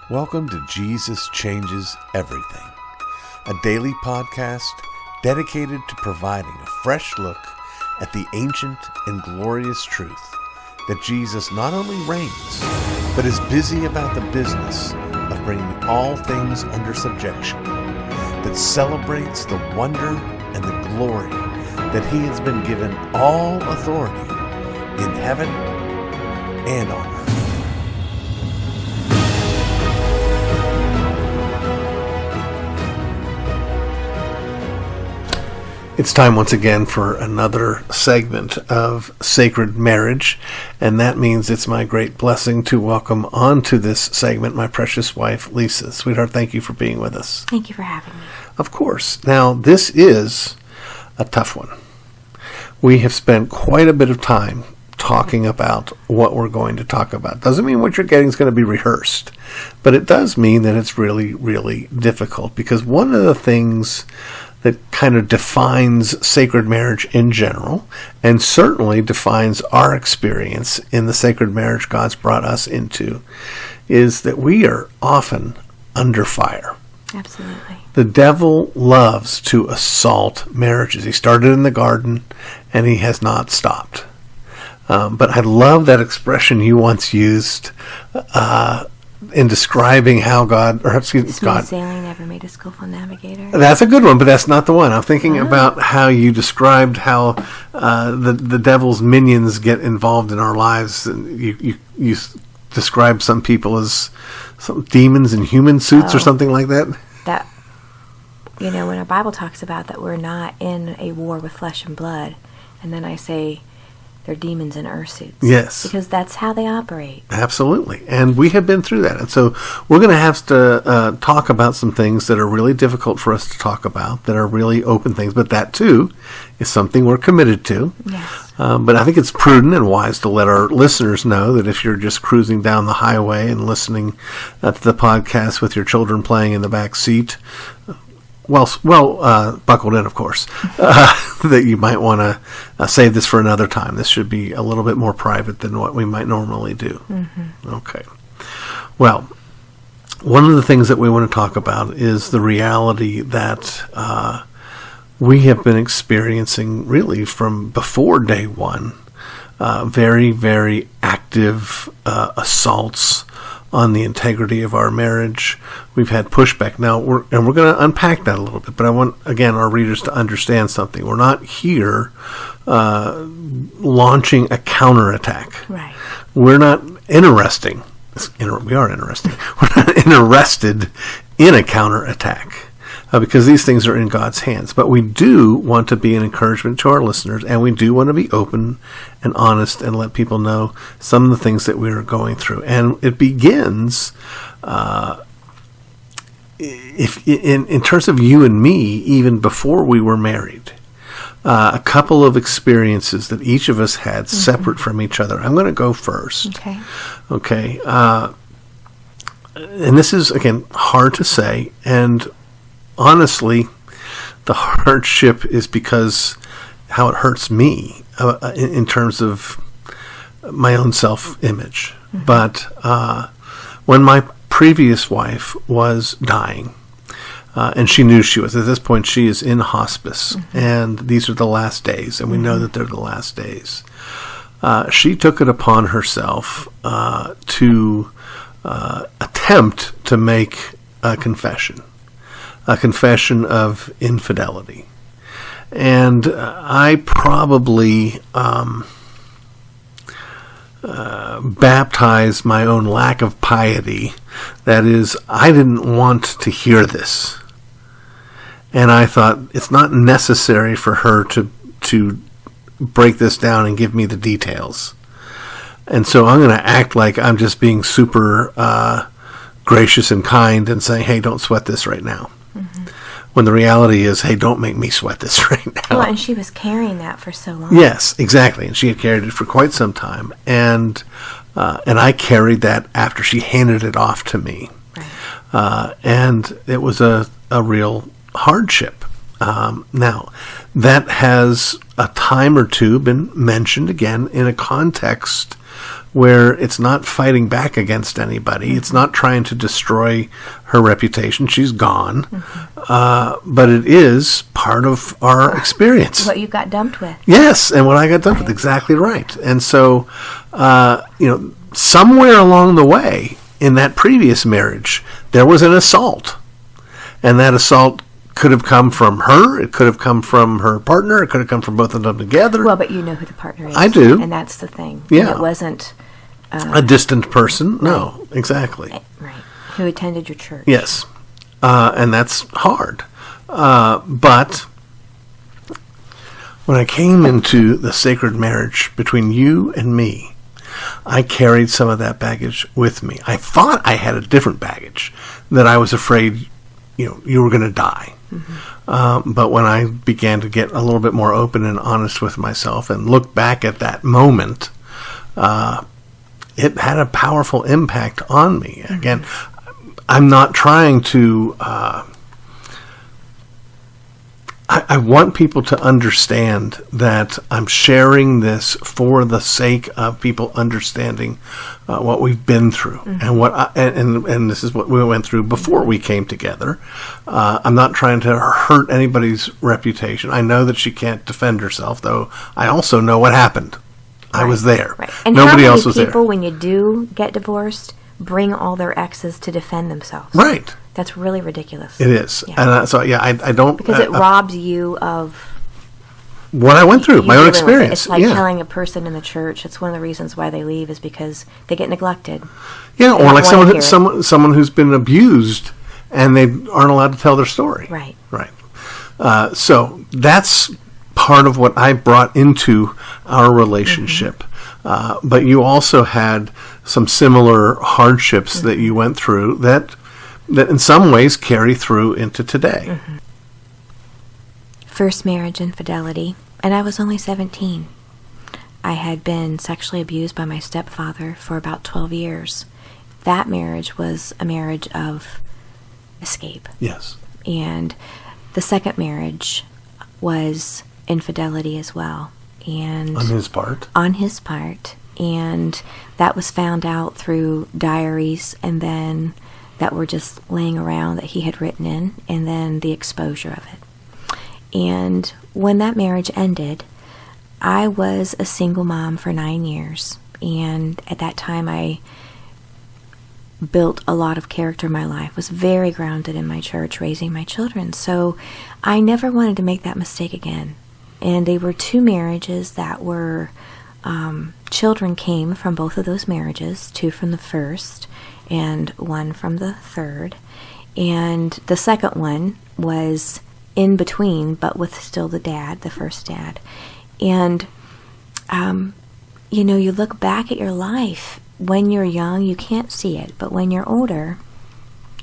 Welcome to Jesus Changes Everything, a daily podcast dedicated to providing a fresh look at the ancient and glorious truth that Jesus not only reigns, but is busy about the business of bringing all things under subjection, that celebrates the wonder and the glory that he has been given all authority in heaven and on earth. It's time once again for another segment of Sacred Marriage, and that means it's my great blessing to welcome onto this segment my precious wife, Lisa. Sweetheart, thank you for being with us. Thank you for having me. Of course. Now, this is a tough one. We have spent quite a bit of time talking about what we're going to talk about. Doesn't mean what you're getting is going to be rehearsed, but it does mean that it's really, really difficult, because one of the things that kind of defines sacred marriage in general, and certainly defines our experience in the sacred marriage God's brought us into, is that we are often under fire. Absolutely. The devil loves to assault marriages. He started in the garden, and he has not stopped. But I love that expression you once used in describing how God. Sailing never made a skillful navigator. That's a good one, but that's not the one. I'm thinking about how you described how the devil's minions get involved in our lives. And you describe some people as some demons in human suits or something like that. That, when our Bible talks about that we're not in a war with flesh and blood, and then I say they're demons in earth suits. Yes. Because that's how they operate. Absolutely. And we have been through that. And so we're going to have to talk about some things that are really difficult for us to talk about, that are really open things. But that, too, is something we're committed to. Yes. But I think it's prudent and wise to let our listeners know that if you're just cruising down the highway and listening to the podcast with your children playing in the back seat, buckled in, of course, that you might want to save this for another time. This should be a little bit more private than what we might normally do. Mm-hmm. Okay. Well, one of the things that we want to talk about is the reality that we have been experiencing really from before day one, very, very active assaults on the integrity of our marriage. We've had pushback. Now, we're going to unpack that a little bit, but I want, again, our readers to understand something. We're not here launching a counterattack. Right. We're not interesting. We are interesting. We're not interested in a counterattack. Because these things are in God's hands. But we do want to be an encouragement to our listeners, and we do want to be open and honest and let people know some of the things that we are going through. And it begins, in terms of you and me, even before we were married. A couple of experiences that each of us had separate from each other. I'm going to go first. Okay. And this is, again, hard to say, and honestly, the hardship is because how it hurts me in terms of my own self-image. Mm-hmm. But when my previous wife was dying, and she knew she was, at this point she is in hospice, and these are the last days, and we know that they're the last days. She took it upon herself to attempt to make a confession of infidelity. And I probably baptized my own lack of piety. That is, I didn't want to hear this. And I thought, it's not necessary for her to break this down and give me the details. And so I'm going to act like I'm just being super gracious and kind and saying, hey, don't sweat this right now. When the reality is, hey, don't make me sweat this right now. Well, and she was carrying that for so long. Yes, exactly. And she had carried it for quite some time. And I carried that after she handed it off to me. Right. And it was a real hardship. Now, that has a time or two been mentioned again in a context where it's not fighting back against anybody. It's not trying to destroy her reputation. She's gone. But it is part of our experience. What you got dumped with. Yes, and what I got dumped with. Exactly right. And so, somewhere along the way in that previous marriage, there was an assault. And that assault could have come from her. It could have come from her partner. It could have come from both of them together. Well, but you know who the partner is. I do. And that's the thing. Yeah. It wasn't... a distant person. No, exactly. Right. Who attended your church. Yes. And that's hard. But when I came into the sacred marriage between you and me, I carried some of that baggage with me. I thought I had a different baggage, that I was afraid you were going to die. But when I began to get a little bit more open and honest with myself and look back at that moment, it had a powerful impact on me. Again, I'm not trying to... I want people to understand that I'm sharing this for the sake of people understanding what we've been through and and this is what we went through before we came together. I'm not trying to hurt anybody's reputation. I know that she can't defend herself, though I also know what happened. I was there. Right. And nobody how many else was people, there. when you do get divorced, bring all their exes to defend themselves? Right. That's really ridiculous. It is. Yeah. And I don't... Because it robs you of... what I went through, my own experience. It's like telling a person in the church, it's one of the reasons why they leave is because they get neglected. Yeah, or like someone who's been abused and they aren't allowed to tell their story. Right. Right. So that's part of what I brought into our relationship. But you also had some similar hardships that you went through that in some ways carry through into today. First marriage infidelity, and I was only 17. I had been sexually abused by my stepfather for about 12 years. That marriage was a marriage of escape. Yes. And the second marriage was infidelity as well. And on his part? On his part. And that was found out through diaries and then that were just laying around that he had written in, and then the exposure of it. And when that marriage ended, I was a single mom for 9 years. And at that time, I built a lot of character in my life, was very grounded in my church, raising my children. So I never wanted to make that mistake again. And they were two marriages that were, children came from both of those marriages, 2 from the first and 1 from the third. And the second one was in between, but with still the first dad. And, you look back at your life. When you're young, you can't see it. But when you're older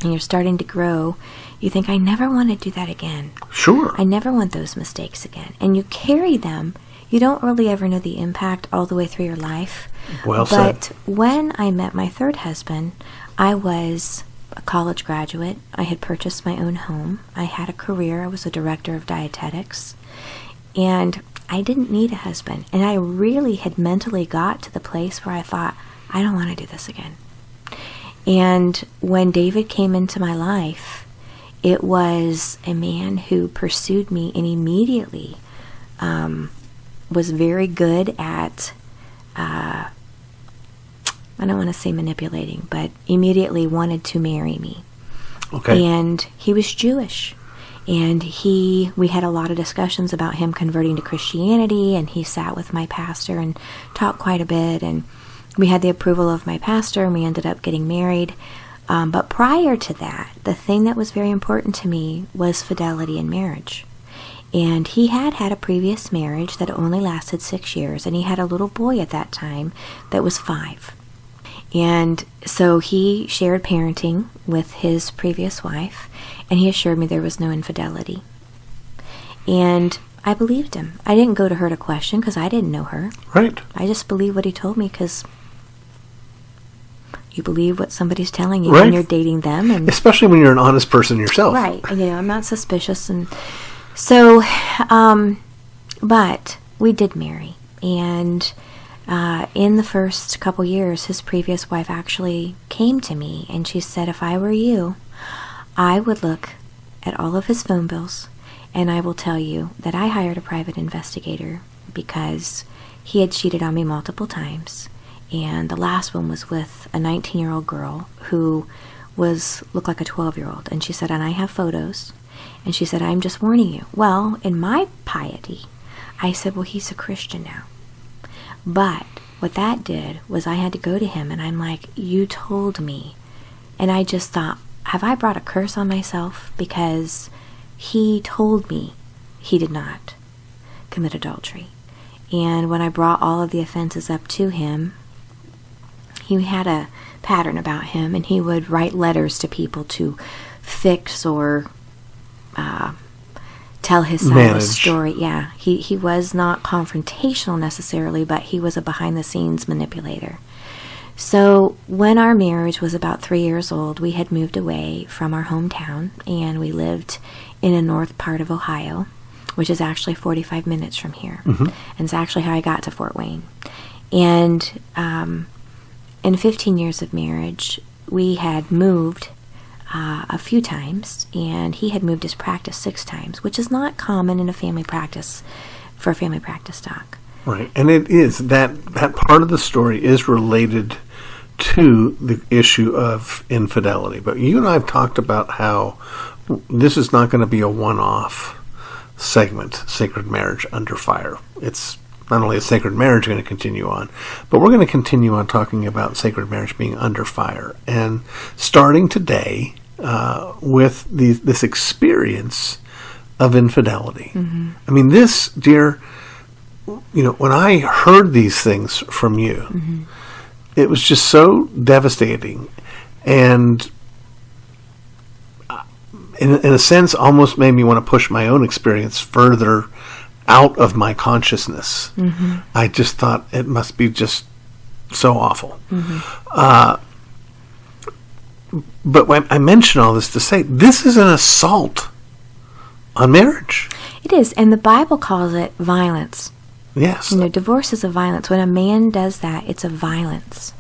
and you're starting to grow, you think, I never want to do that again. Sure. I never want those mistakes again. And you carry them. You don't really ever know the impact all the way through your life. Well said. But when I met my third husband, I was a college graduate. I had purchased my own home. I had a career. I was a director of dietetics. And I didn't need a husband. And I really had mentally got to the place where I thought, I don't want to do this again. And when David came into my life, it was a man who pursued me and immediately was very good at, I don't want to say manipulating, but immediately wanted to marry me. Okay. And he was Jewish. And we had a lot of discussions about him converting to Christianity, and he sat with my pastor and talked quite a bit, and we had the approval of my pastor, and we ended up getting married. But prior to that, the thing that was very important to me was fidelity in marriage. And he had a previous marriage that only lasted 6 years, and he had a little boy at that time that was 5. And so he shared parenting with his previous wife, and he assured me there was no infidelity. And I believed him. I didn't go to her to question because I didn't know her. Right. I just believed what he told me because you believe what somebody's telling you right. when you're dating them. And especially when you're an honest person yourself. Right. And, I'm not suspicious. And so, but we did marry. And in the first couple years, his previous wife actually came to me and she said, if I were you, I would look at all of his phone bills and I will tell you that I hired a private investigator because he had cheated on me multiple times. And the last one was with a 19-year-old girl who looked like a 12-year-old. And she said, and I have photos. And she said, I'm just warning you. Well, in my piety, I said, well, he's a Christian now. But what that did was I had to go to him and I'm like, you told me. And I just thought, have I brought a curse on myself? Because he told me he did not commit adultery. And when I brought all of the offenses up to him, he had a pattern about him, and he would write letters to people to fix or tell his side of the story. Yeah, he was not confrontational necessarily, but he was a behind-the-scenes manipulator. So when our marriage was about 3 years old, we had moved away from our hometown, and we lived in a north part of Ohio, which is actually 45 minutes from here. Mm-hmm. And it's actually how I got to Fort Wayne. And in 15 years of marriage, we had moved a few times, and he had moved his practice 6 times, which is not common in a family practice for a family practice doc. Right, and it is that part of the story is related to the issue of infidelity. But you and I have talked about how this is not going to be a one-off segment, Sacred Marriage Under Fire. It's not only is Sacred Marriage going to continue on, but we're going to continue on talking about sacred marriage being under fire. And starting today with this experience of infidelity. Mm-hmm. I mean, this, dear, when I heard these things from you, mm-hmm. it was just so devastating and in a sense almost made me want to push my own experience further out of my consciousness. Mm-hmm. I just thought it must be just so awful. Mm-hmm. But when I mention all this to say, this is an assault on marriage. It is, and the Bible calls it violence. Yes. Divorce is a violence. When a man does that, it's a violence.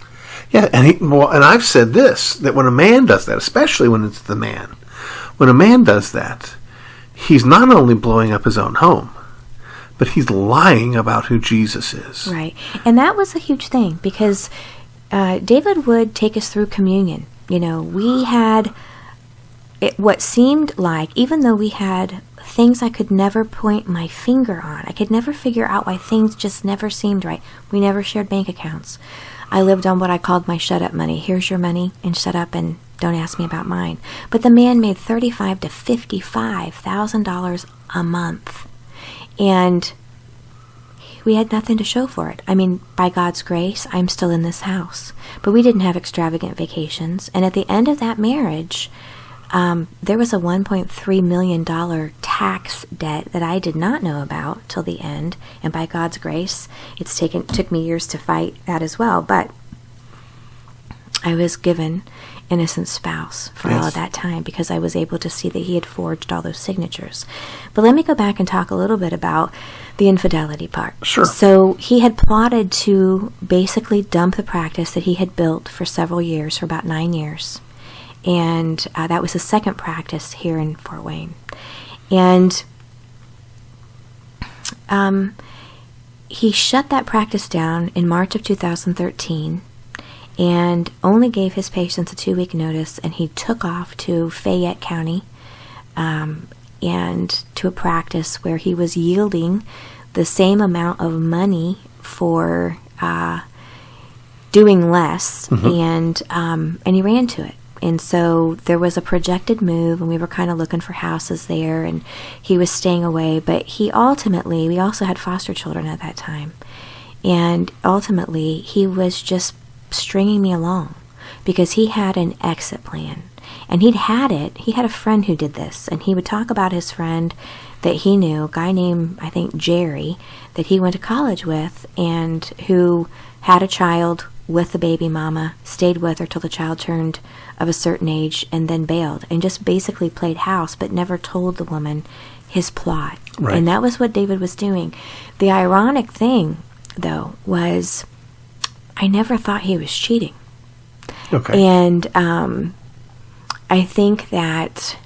Yeah, and I've said this, that when a man does that, especially when it's the man, when a man does that, he's not only blowing up his own home, but he's lying about who Jesus is. Right. And that was a huge thing because David would take us through communion. We had what seemed like, even though we had things I could never point my finger on, I could never figure out why things just never seemed right. We never shared bank accounts. I lived on what I called my shut-up money. Here's your money, and shut up and don't ask me about mine. But the man made $35,000 to $55,000 a month. And we had nothing to show for it. I mean, by God's grace, I'm still in this house. But we didn't have extravagant vacations. And at the end of that marriage, there was a $1.3 million tax debt that I did not know about till the end. And by God's grace, it took me years to fight that as well. But I was given innocent spouse for all of that time because I was able to see that he had forged all those signatures. But let me go back and talk a little bit about the infidelity part. Sure. So he had plotted to basically dump the practice that he had built for several years, for about 9 years. And that was his second practice here in Fort Wayne. And he shut that practice down in March of 2013 and only gave his patients a 2-week notice, and he took off to Fayette County and to a practice where he was yielding the same amount of money for doing less, mm-hmm. and he ran to it. And so there was a projected move, and we were kind of looking for houses there, and he was staying away. But we also had foster children at that time. And ultimately, he was just stringing me along because he had an exit plan. And he had a friend who did this, and he would talk about his friend that he knew, a guy named, I think, Jerry, that he went to college with, and who had a child with the baby mama, stayed with her till the child turned of a certain age, and then bailed, and just basically played house, but never told the woman his plot. Right. And that was what David was doing. The ironic thing, though, was I never thought he was cheating. Okay. And I think that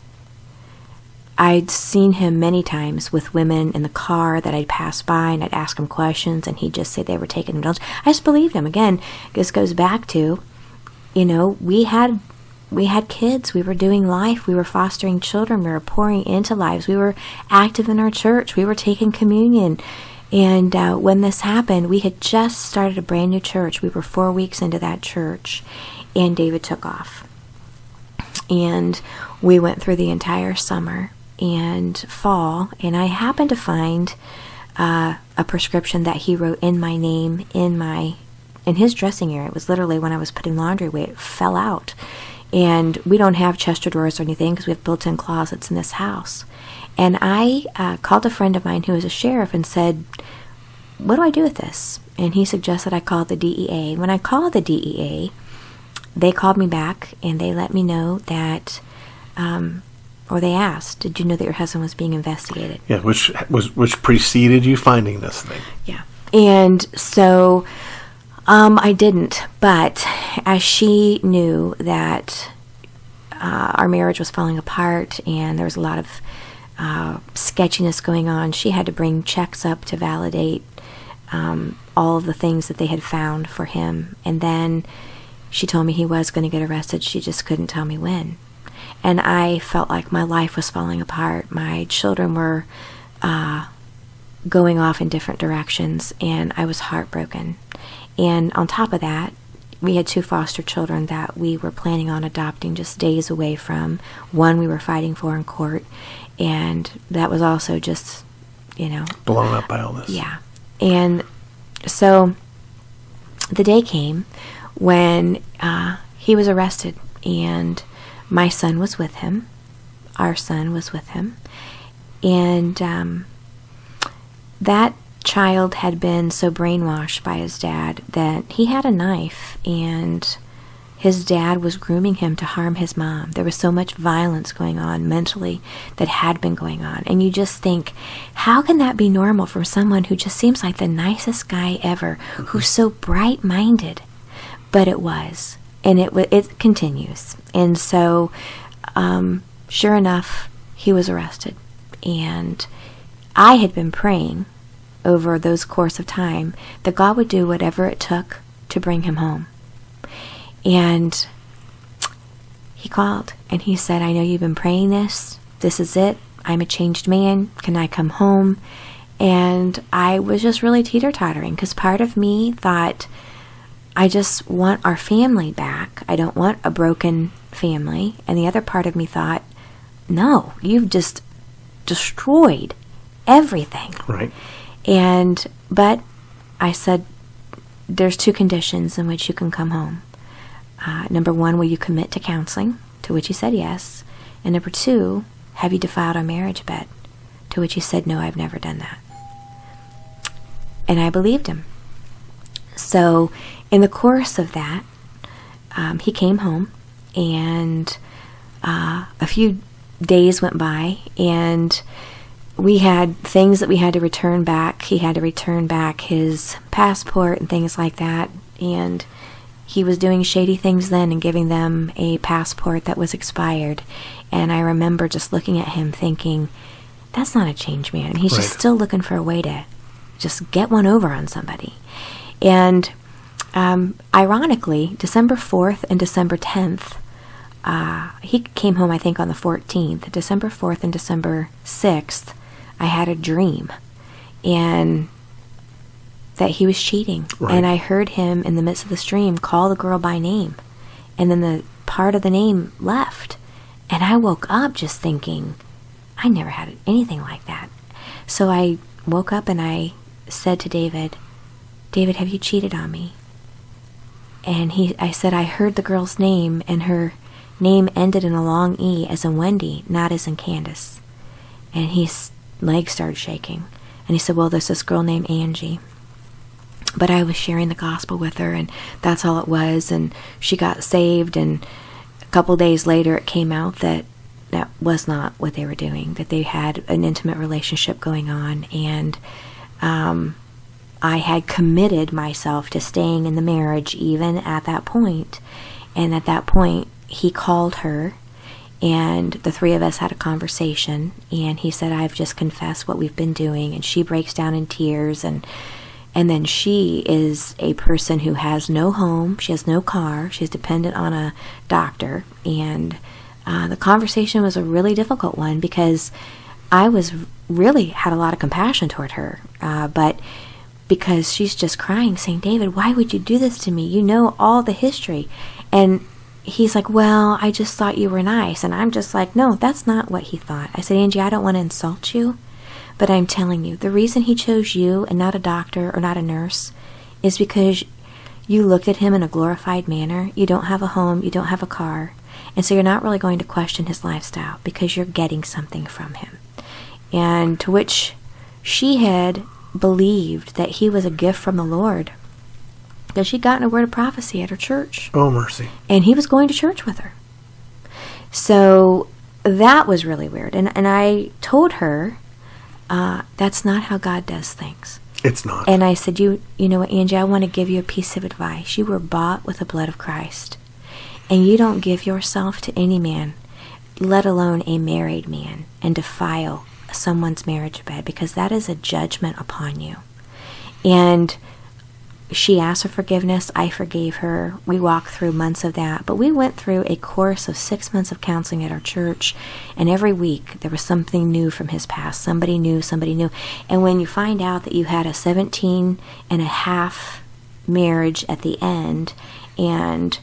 I'd seen him many times with women in the car that I'd pass by, and I'd ask him questions, and he'd just say they were taking indulgence. I just believed him. Again, this goes back to, we had kids. We were doing life. We were fostering children. We were pouring into lives. We were active in our church. We were taking communion. And when this happened, we had just started a brand new church. We were 4 weeks into that church, and David took off. And we went through the entire summer and fall, and I happened to find a prescription that he wrote in my name in his dressing area. It was literally when I was putting laundry away, it fell out. And we don't have Chester drawers or anything because we have built-in closets in this house. And I called a friend of mine who was a sheriff and said, what do I do with this? And he suggested I call the DEA. When I called the DEA, they called me back and they let me know that, or they asked, did you know that your husband was being investigated? Yeah, which preceded you finding this thing. Yeah. And so I didn't, but as she knew that our marriage was falling apart and there was a lot of sketchiness going on, she had to bring checks up to validate all of the things that they had found for him. And then she told me he was going to get arrested. She just couldn't tell me when. And I felt like my life was falling apart. My children were going off in different directions, and I was heartbroken. And on top of that, we had 2 foster children that we were planning on adopting just days away from. One we were fighting for in court, and that was also just, blown up by all this. Yeah. And so the day came when he was arrested, and my son was with him. Our son was with him. And that child had been so brainwashed by his dad that he had a knife, and his dad was grooming him to harm his mom. There was so much violence going on mentally that had been going on. And you just think, how can that be normal from someone who just seems like the nicest guy ever, who's so bright-minded? But it was. And it continues. And so, sure enough, he was arrested. And I had been praying over those course of time that God would do whatever it took to bring him home. And he called and he said, I know you've been praying this. This is it. I'm a changed man. Can I come home? And I was just really teeter-tottering because part of me thought, I just want our family back. I don't want a broken family. And the other part of me thought, no, you've just destroyed everything. Right. But I said, there's 2 conditions in which you can come home. Number 1, will you commit to counseling? To which he said yes. And number 2, have you defiled our marriage bed? To which he said, no, I've never done that. And I believed him. So in the course of that, he came home, and a few days went by, and we had things that we had to return back. He had to return back his passport and things like that, and he was doing shady things then and giving them a passport that was expired. And I remember just looking at him thinking, that's not a changed man. He's Right. just still looking for a way to just get one over on somebody. And ironically, December 4th and December 10th, he came home, I think, on the 14th. December 4th and December 6th, I had a dream. And that he was cheating. Right. And I heard him in the midst of the stream call the girl by name. And then the part of the name left. And I woke up just thinking, I never had anything like that. So I woke up and I said to David, have you cheated on me? And I said, I heard the girl's name, and her name ended in a long E as in Wendy, not as in Candace. And his legs started shaking. And he said, well, there's this girl named Angie. But I was sharing the gospel with her, and that's all it was. And she got saved, and a couple days later it came out that that was not what they were doing, that they had an intimate relationship going on. And I had committed myself to staying in the marriage even at that point. And at that point, he called her, and the three of us had a conversation, and he said, I've just confessed what we've been doing. And she breaks down in tears, and then she is a person who has no home, she has no car, she's dependent on a doctor. And the conversation was a really difficult one, because I was really had a lot of compassion toward her, but because she's just crying, saying, David, why would you do this to me? You know all the history. And he's like, well, I just thought you were nice. And I'm just like, no, that's not what he thought. I said, Angie, I don't want to insult you, but I'm telling you, the reason he chose you and not a doctor or not a nurse is because you looked at him in a glorified manner. You don't have a home, you don't have a car, and so you're not really going to question his lifestyle because you're getting something from him. And to which she had believed that he was a gift from the Lord, because she'd gotten a word of prophecy at her church. Oh, mercy. And he was going to church with her. So that was really weird. And I told her, that's not how God does things. It's not. And I said, you know what, Angie, I want to give you a piece of advice. You were bought with the blood of Christ. And you don't give yourself to any man, let alone a married man, and defile someone's marriage bed, because that is a judgment upon you. And she asked for forgiveness. I forgave her. We walked through months of that. But we went through a course of 6 months of counseling at our church. And every week there was something new from his past. Somebody new, somebody new. And when you find out that you had a 17 and a half marriage at the end, and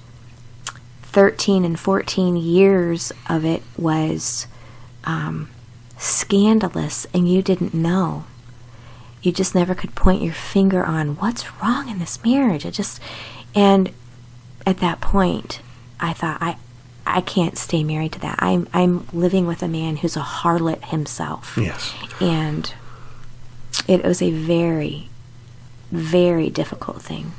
13 and 14 years of it was scandalous, and you didn't know. You just never could point your finger on what's wrong in this marriage. And at that point, I thought, I can't stay married to that. I'm living with a man who's a harlot himself. Yes. And it was a very, very difficult thing.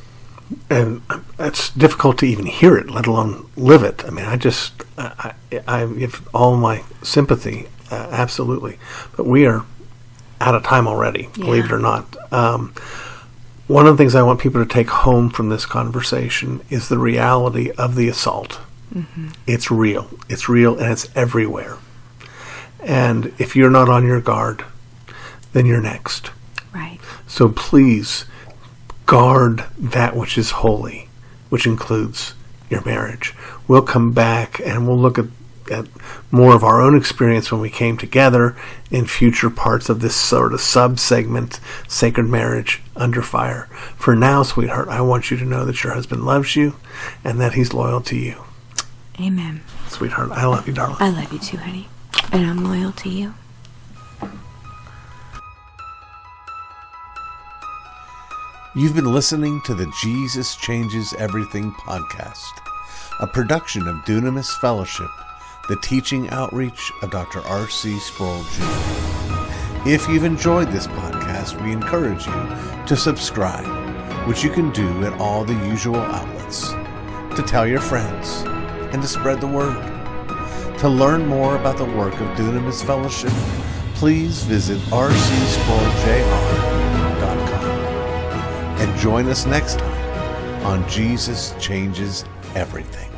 And it's difficult to even hear it, let alone live it. I mean, I give all my sympathy, absolutely. But we are out of time already, believe it or not. One of the things I want people to take home from this conversation is the reality of the assault. Mm-hmm. It's real. It's real, and it's everywhere. And if you're not on your guard, then you're next. Right. So please guard that which is holy, which includes your marriage. We'll come back and we'll look at more of our own experience when we came together in future parts of this sort of sub-segment, Sacred Marriage Under Fire. For now, sweetheart, I want you to know that your husband loves you and that he's loyal to you. Amen. Sweetheart, I love you, darling. I love you too, honey. And I'm loyal to you. You've been listening to the Jesus Changes Everything podcast, a production of Dunamis Fellowship, the teaching outreach of Dr. R.C. Sproul Jr. If you've enjoyed this podcast, we encourage you to subscribe, which you can do at all the usual outlets, to tell your friends, and to spread the word. To learn more about the work of Dunamis Fellowship, please visit rcsproulJR.com. And join us next time on Jesus Changes Everything.